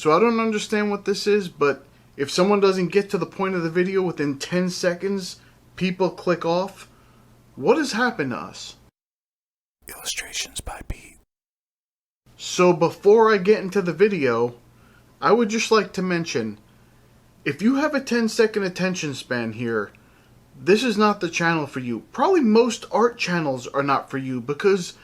So I don't understand what this is, but if someone doesn't get to the point of the video within 10 seconds, people click off. What has happened to us? Illustrations by Pete. So before I get into the video, I would just like to mention, if you have a 10-second attention span here, this is not the channel for you. Probably most art channels are not for you, because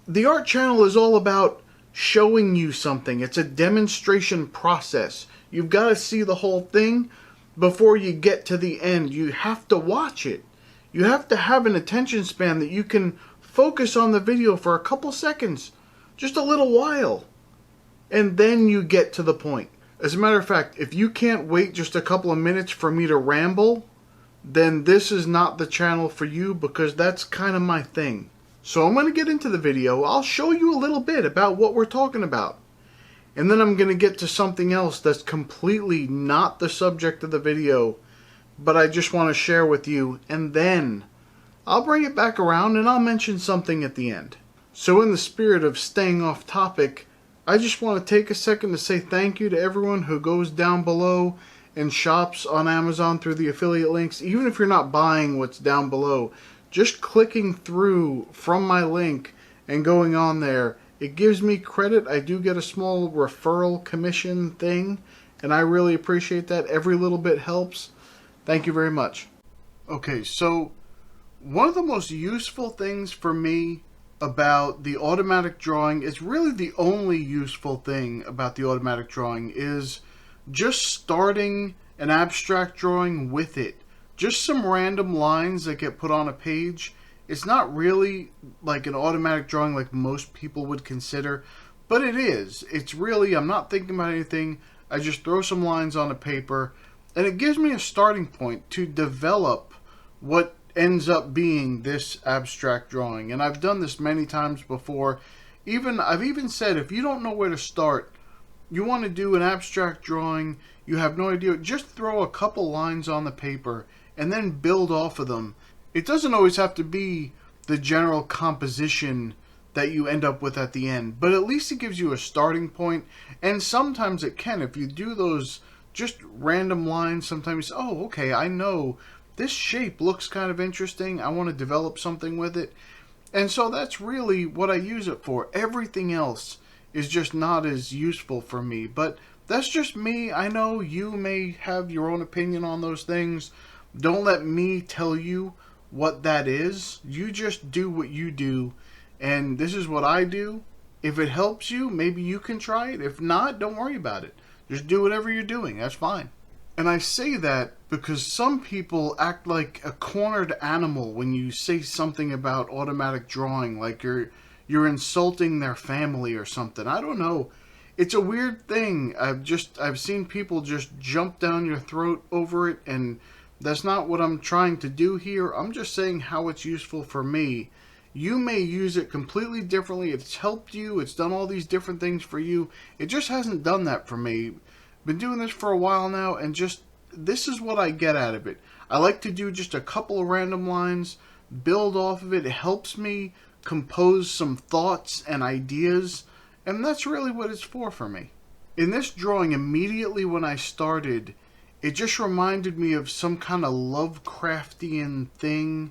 the art channel is all about showing you something. It's a demonstration process. You've got to see the whole thing before you get to the end. You have to watch it. You have to have an attention span that you can focus on the video for a couple seconds, just a little while, and then you get to the point. As a matter of fact, if you can't wait just a couple of minutes for me to ramble, then this is not the channel for you, because that's kind of my thing. So I'm going to get into the video. I'll show you a little bit about what we're talking about. And then I'm going to get to something else that's completely not the subject of the video, but I just want to share with you. And then I'll bring it back around and I'll mention something at the end. So in the spirit of staying off topic, I just want to take a second to say thank you to everyone who goes down below and shops on Amazon through the affiliate links. Even if you're not buying what's down below, just clicking through from my link and going on there, it gives me credit. I do get a small referral commission thing, and I really appreciate that. Every little bit helps. Thank you very much. Okay, so one of the most useful things for me about the automatic drawing, is really the only useful thing about the automatic drawing, is just starting an abstract drawing with it. Just some random lines that get put on a page. It's not really like an automatic drawing like most people would consider, but it is. It's really, I'm not thinking about anything. I just throw some lines on a paper, and it gives me a starting point to develop what ends up being this abstract drawing. And I've done this many times before. I've even said, if you don't know where to start, you want to do an abstract drawing, you have no idea, just throw a couple lines on the paper and then build off of them. It doesn't always have to be the general composition that you end up with at the end, but at least it gives you a starting point. And sometimes it can, if you do those just random lines, sometimes you say, oh, okay, I know this shape looks kind of interesting, I want to develop something with it. And so that's really what I use it for. Everything else is just not as useful for me, but that's just me. I know you may have your own opinion on those things. Don't let me tell you what that is. You just do what you do, and this is what I do. If it helps you, maybe you can try it. If not, don't worry about it. Just do whatever you're doing. That's fine. And I say that because some people act like a cornered animal when you say something about automatic drawing, like you're insulting their family or something. I don't know. It's a weird thing. I've seen people just jump down your throat over it, and that's not what I'm trying to do here. I'm just saying how it's useful for me. You may use it completely differently. It's helped you. It's done all these different things for you. It just hasn't done that for me. Been doing this for a while now, and just this is what I get out of it. I like to do just a couple of random lines, build off of it. It helps me compose some thoughts and ideas, and that's really what it's for me. In this drawing, immediately when I started, it just reminded me of some kind of Lovecraftian thing,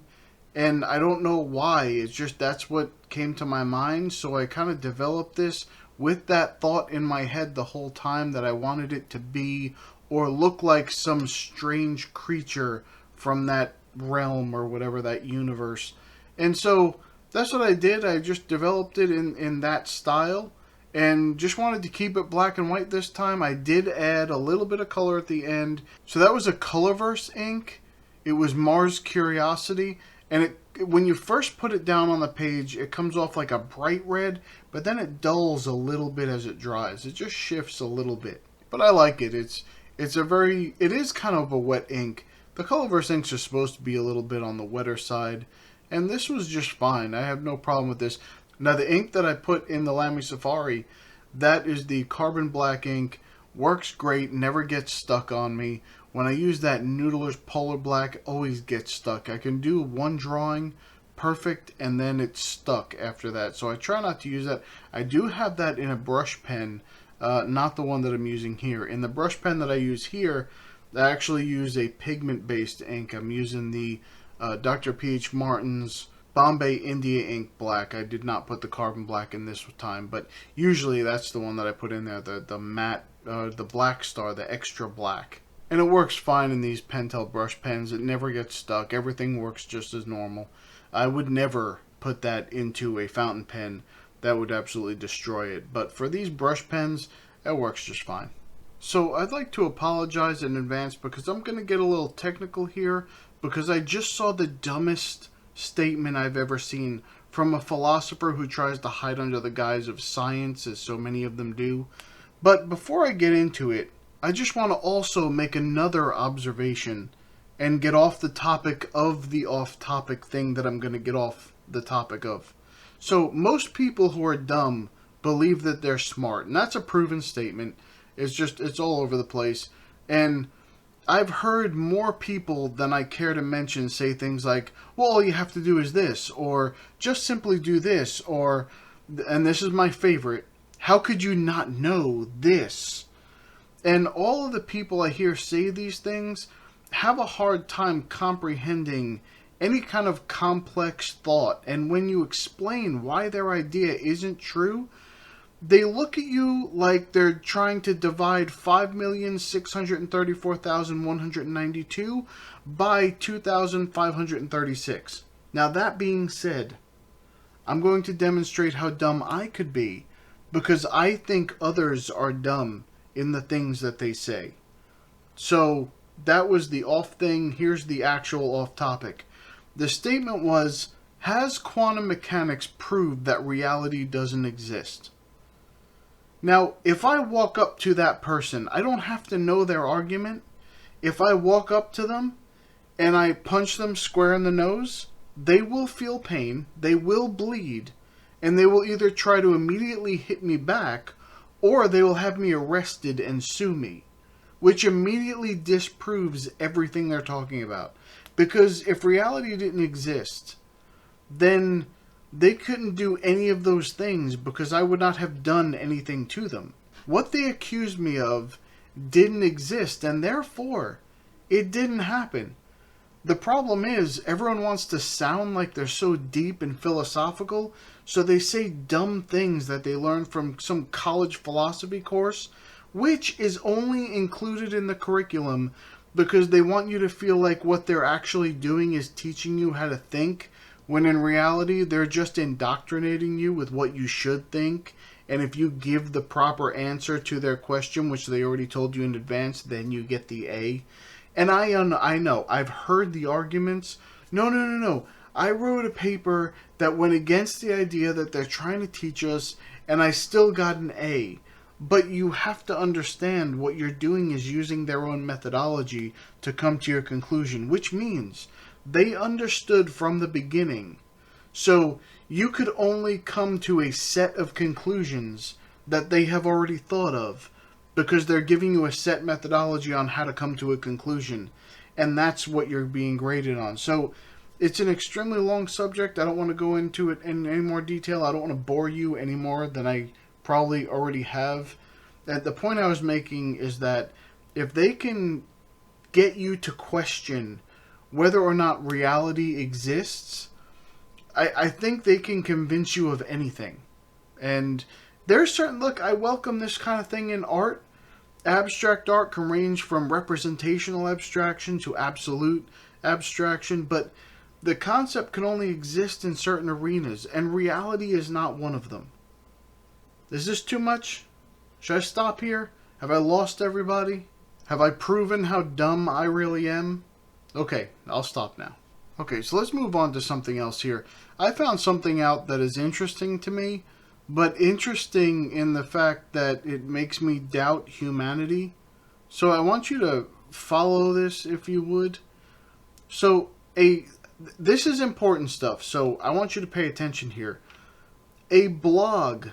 and I don't know why. It's just that's what came to my mind, so I kind of developed this with that thought in my head the whole time, that I wanted it to be or look like some strange creature from that realm or whatever, that universe. And so that's what I did. I just developed it in that style, and just wanted to keep it black and white this time. I did add a little bit of color at the end. So that was a Colorverse ink. It was Mars Curiosity, and when you first put it down on the page, it comes off like a bright red, but then it dulls a little bit as it dries. It just shifts a little bit, but I like it. It is kind of a wet ink. The Colorverse inks are supposed to be a little bit on the wetter side, and this was just fine. I have no problem with this. Now the ink that I put in the Lamy Safari, that is the carbon black ink. Works great, never gets stuck on me. When I use that Noodler's Polar Black, it always gets stuck. I can do one drawing perfect, and then it's stuck after that. So I try not to use that. I do have that in a brush pen. not the one that I'm using here. In the brush pen that I use here, I actually use a pigment-based ink. I'm using the Dr. P.H. Martin's Bombay India Ink Black. I did not put the carbon black in this time, but usually that's the one that I put in there, the matte, the Black Star, the extra black. And it works fine in these Pentel brush pens. It never gets stuck. Everything works just as normal. I would never put that into a fountain pen. That would absolutely destroy it. But for these brush pens, it works just fine. So I'd like to apologize in advance because I'm going to get a little technical here because I just saw the dumbest statement I've ever seen from a philosopher who tries to hide under the guise of science, as so many of them do. But before I get into it, I just want to also make another observation and get off the topic of the off-topic thing that I'm going to get off the topic of. So most people who are dumb believe that they're smart, and that's a proven statement. It's all over the place. And I've heard more people than I care to mention say things like, well, all you have to do is this, or just simply do this, or, and this is my favorite, how could you not know this? And all of the people I hear say these things have a hard time comprehending any kind of complex thought. And when you explain why their idea isn't true, they look at you like they're trying to divide 5,634,192 by 2,536. Now, that being said, I'm going to demonstrate how dumb I could be because I think others are dumb in the things that they say. So, that was the off thing. Here's the actual off topic. The statement was, has quantum mechanics proved that reality doesn't exist? Now, if I walk up to that person, I don't have to know their argument. If I walk up to them and I punch them square in the nose, they will feel pain, they will bleed, and they will either try to immediately hit me back, or they will have me arrested and sue me, which immediately disproves everything they're talking about. Because if reality didn't exist, then they couldn't do any of those things because I would not have done anything to them. What they accused me of didn't exist, and therefore it didn't happen. The problem is everyone wants to sound like they're so deep and philosophical, so they say dumb things that they learned from some college philosophy course, which is only included in the curriculum because they want you to feel like what they're actually doing is teaching you how to think, when in reality, they're just indoctrinating you with what you should think. And if you give the proper answer to their question, which they already told you in advance, then you get the A. And I know, I've heard the arguments. No. I wrote a paper that went against the idea that they're trying to teach us, and I still got an A. But you have to understand what you're doing is using their own methodology to come to your conclusion, which means they understood from the beginning. So you could only come to a set of conclusions that they have already thought of because they're giving you a set methodology on how to come to a conclusion. And that's what you're being graded on. So it's an extremely long subject. I don't want to go into it in any more detail. I don't want to bore you any more than I probably already have. And the point I was making is that if they can get you to question whether or not reality exists, I think they can convince you of anything. And there's certain, look, I welcome this kind of thing in art. Abstract art can range from representational abstraction to absolute abstraction, but the concept can only exist in certain arenas, and reality is not one of them. Is this too much? Should I stop here? Have I lost everybody? Have I proven how dumb I really am? Okay, I'll stop now. Okay, so let's move on to something else here. I found something out that is interesting to me, but interesting in the fact that it makes me doubt humanity. So I want you to follow this if you would. So this is important stuff, so I want you to pay attention here. A blog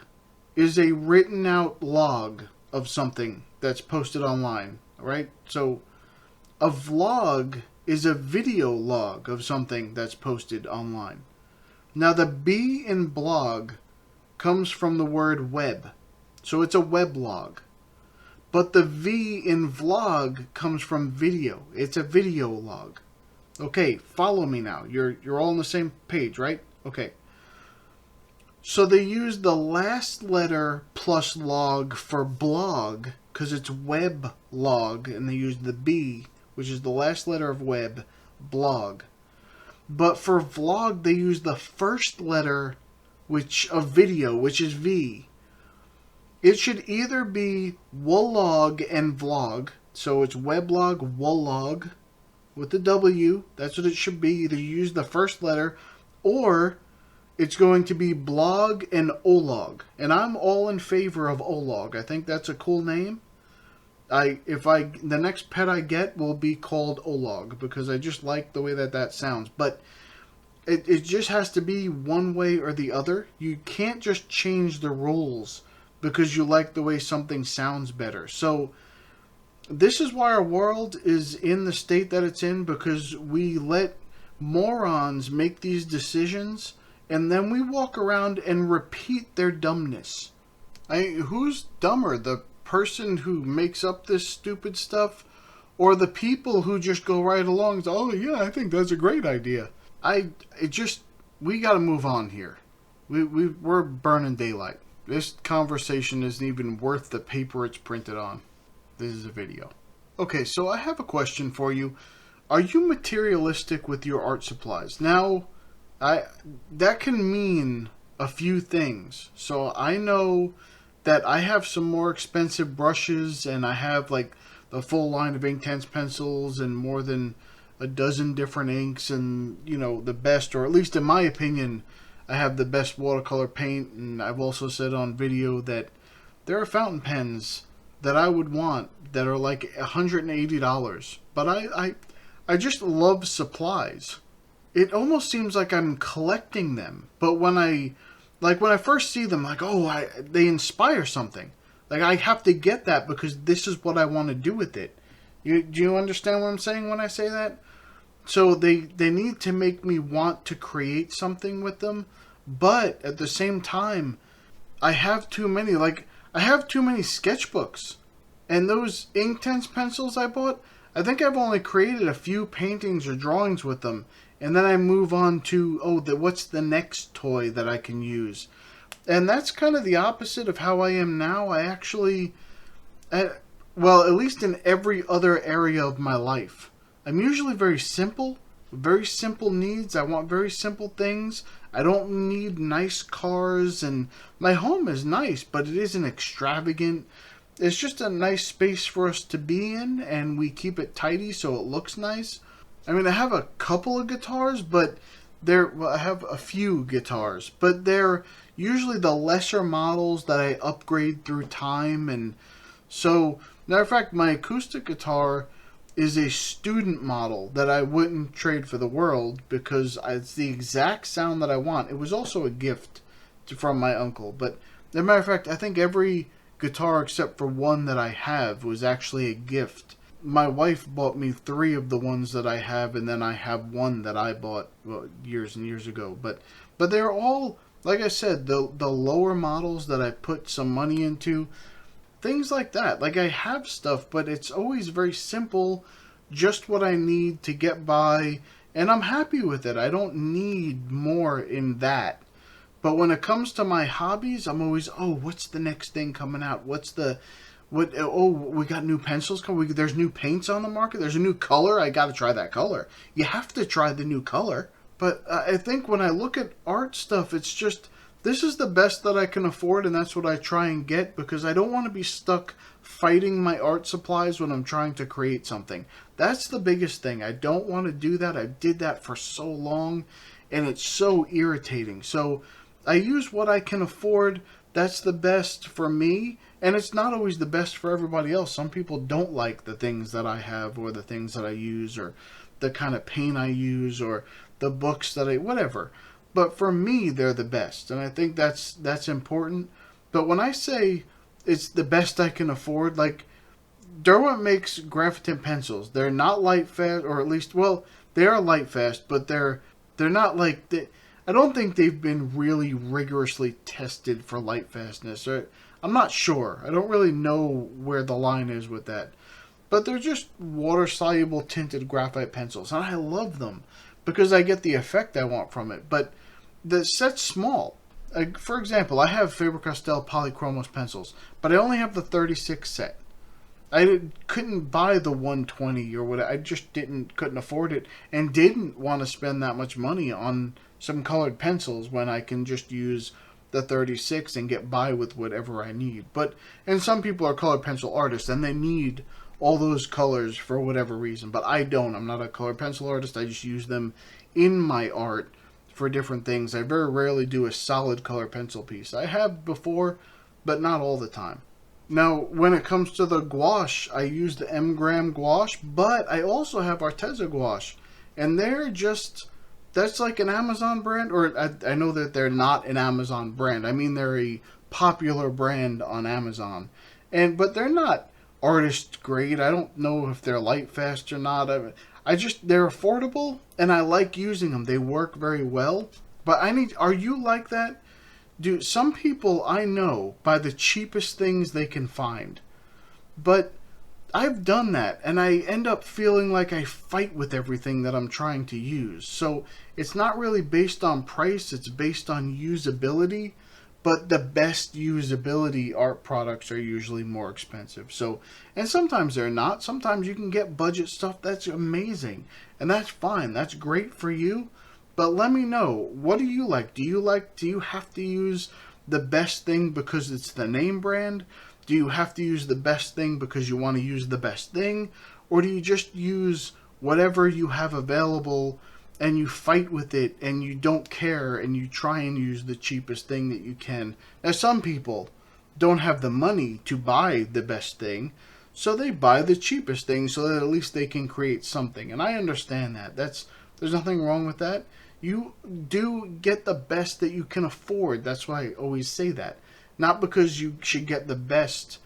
is a written out log of something that's posted online, right? So a vlog is a video log of something that's posted online. Now the B in blog comes from the word web. So it's a weblog. But the V in vlog comes from video. It's a video log. Okay, follow me now. You're all on the same page, right? Okay. So they use the last letter plus log for blog because it's web log, and they use the B, which is the last letter of web, blog. But for vlog, they use the first letter of video, which is V. It should either be wolog and vlog, so it's weblog, wolog, with the W. That's what it should be. Either you use the first letter, or it's going to be blog and olog. And I'm all in favor of olog. I think that's a cool name. The next pet I get will be called olog, because I just like the way that sounds. But it just has to be one way or the other. You can't just change the rules because you like the way something sounds better. So this is why our world is in the state that it's in, because we let morons make these decisions, and then we walk around and repeat their dumbness. Who's dumber, the person who makes up this stupid stuff, or the people who just go right along and say, oh yeah, I think that's a great idea? We got to move on here. We're burning daylight. This conversation isn't even worth the paper it's printed on. This is a video. Okay, so I have a question for you. Are you materialistic with your art supplies? Now, that can mean a few things. So I know that I have some more expensive brushes, and I have like the full line of Inktense pencils and more than a dozen different inks, and the best, or at least in my opinion, I have the best watercolor paint. And I've also said on video that there are fountain pens that I would want that are like $180. But I just love supplies. It almost seems like I'm collecting them. But when I first see them, like, they inspire something. Like, I have to get that because this is what I want to do with it. Do you understand what I'm saying when I say that? So they need to make me want to create something with them. But at the same time, I have too many. Like, I have too many sketchbooks. And those Inktense pencils I bought, I think I've only created a few paintings or drawings with them. And then I move on to, what's the next toy that I can use? And that's kind of the opposite of how I am now. I actually, at least in every other area of my life, I'm usually very simple needs. I want very simple things. I don't need nice cars, and my home is nice, but it isn't extravagant. It's just a nice space for us to be in, and we keep it tidy so it looks nice. I mean, I have a couple of guitars, but I have a few guitars, but they're usually the lesser models that I upgrade through time. And so, matter of fact, my acoustic guitar is a student model that I wouldn't trade for the world because it's the exact sound that I want. It was also a gift from my uncle. But as a matter of fact, I think every guitar except for one that I have was actually a gift. My wife bought me 3 of the ones that I have, and then I have one that I bought years and years ago. But they're all, like I said, the lower models that I put some money into. Things like that. Like, I have stuff, but it's always very simple, just what I need to get by, and I'm happy with it. I don't need more in that. But when it comes to my hobbies, I'm always, what's the next thing coming out? We got new pencils coming. There's new paints on the market. There's a new color. I got to try that color. You have to try the new color. But I think when I look at art stuff, it's just, this is the best that I can afford, and that's what I try and get, because I don't want to be stuck fighting my art supplies when I'm trying to create something. That's the biggest thing. I don't want to do that. I did that for so long, and it's so irritating. So I use what I can afford. That's the best for me, and it's not always the best for everybody else. Some people don't like the things that I have, or the things that I use, or the kind of paint I use, or the books that whatever. But for me, they're the best, and I think that's important. But when I say it's the best I can afford, like, Derwent makes Graphitin pencils. They're not light fast, or at least, they are light fast, but they're not like I don't think they've been really rigorously tested for light fastness. Or I'm not sure. I don't really know where the line is with that. But they're just water-soluble tinted graphite pencils, and I love them because I get the effect I want from it. But the set's small. For example, I have Faber-Castell Polychromos pencils, but I only have the 36 set. Couldn't buy the 120 or what. I just couldn't afford it, and didn't want to spend that much money on some colored pencils when I can just use the 36 and get by with whatever I need. And some people are colored pencil artists, and they need all those colors for whatever reason, but I don't. I'm not a colored pencil artist. I just use them in my art for different things. I very rarely do a solid color pencil piece. I have before, but not all the time. Now, when it comes to the gouache, I use the M-Gram gouache, but I also have Arteza gouache, and that's like an Amazon brand, or I know that they're not an Amazon brand. I mean, they're a popular brand on Amazon, but they're not artist grade. I don't know if they're light fast or not. They're affordable, and I like using them. They work very well. But are you like that? Some people I know buy the cheapest things they can find. But I've done that, and I end up feeling like I fight with everything that I'm trying to use. So it's not really based on price, it's based on usability. But the best usability art products are usually more expensive. And sometimes they're not. Sometimes you can get budget stuff that's amazing. And that's fine. That's great for you. But let me know, what do you like? Do you have to use the best thing because it's the name brand? Do you have to use the best thing because you want to use the best thing? Or do you just use whatever you have available and you fight with it, and you don't care, and you try and use the cheapest thing that you can? Now, some people don't have the money to buy the best thing, so they buy the cheapest thing so that at least they can create something. And I understand that. There's nothing wrong with that. You do get the best that you can afford. That's why I always say that. Not because you should get the best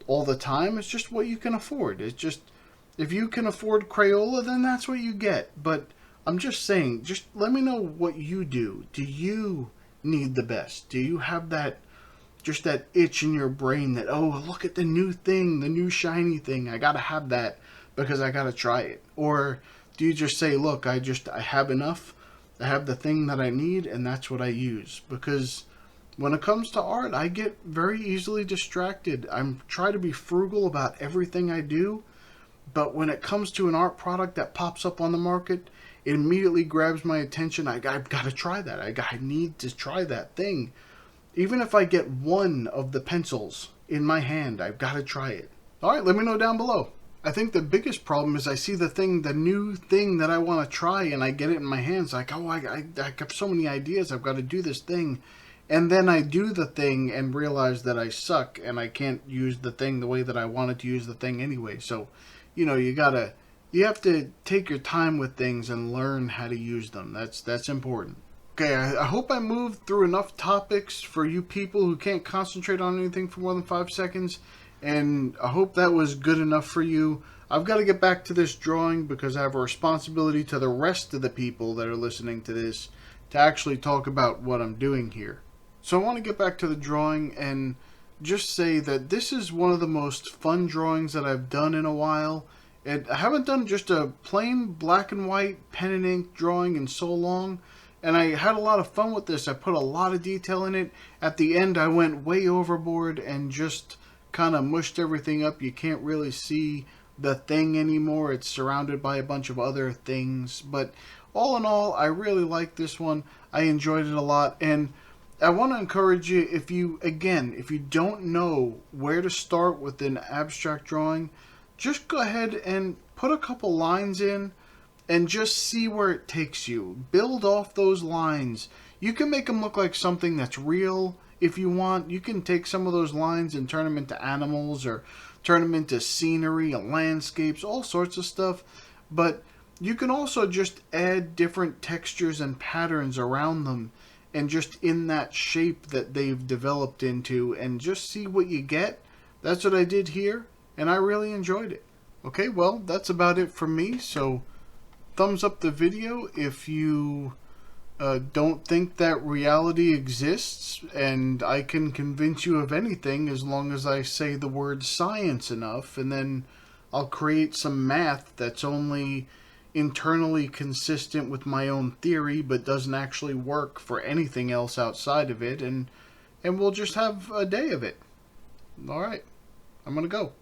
all the time. It's just what you can afford. It's just, if you can afford Crayola, then that's what you get. But I'm just saying, just let me know what you do. Do you need the best? Do you have that itch in your brain that, oh, look at the new thing, the new shiny thing, I gotta have that because I gotta try it? Or do you just say, look, I have enough, I have the thing that I need, and that's what I use? Because when it comes to art, I get very easily distracted. I try to be frugal about everything I do, but when it comes to an art product that pops up on the market, it immediately grabs my attention. I've got to try that. I need to try that thing. Even if I get one of the pencils in my hand, I've got to try it. All right, let me know down below. I think the biggest problem is I see the new thing that I want to try, and I get it in my hands. Like, oh, I have so many ideas. I've got to do this thing. And then I do the thing and realize that I suck and I can't use the thing the way that I wanted to use the thing anyway. So, you have to take your time with things and learn how to use them. That's important. Okay, I hope I moved through enough topics for you people who can't concentrate on anything for more than 5 seconds. And I hope that was good enough for you. I've got to get back to this drawing because I have a responsibility to the rest of the people that are listening to this to actually talk about what I'm doing here. So I want to get back to the drawing and just say that this is one of the most fun drawings that I've done in a while. And I haven't done just a plain black and white pen and ink drawing in so long. And I had a lot of fun with this. I put a lot of detail in it. At the end, I went way overboard and just kind of mushed everything up. You can't really see the thing anymore. It's surrounded by a bunch of other things. But all in all, I really like this one. I enjoyed it a lot. And I want to encourage you, if you don't know where to start with an abstract drawing, just go ahead and put a couple lines in and just see where it takes you. Build off those lines. You can make them look like something that's real if you want. You can take some of those lines and turn them into animals or turn them into scenery and landscapes, all sorts of stuff. But you can also just add different textures and patterns around them and just in that shape that they've developed into, and just see what you get. That's what I did here, and I really enjoyed it. Okay, well, that's about it from me. So thumbs up the video if you don't think that reality exists, and I can convince you of anything as long as I say the word science enough, and then I'll create some math that's only internally consistent with my own theory but doesn't actually work for anything else outside of it, and we'll just have a day of it. All right, I'm gonna go.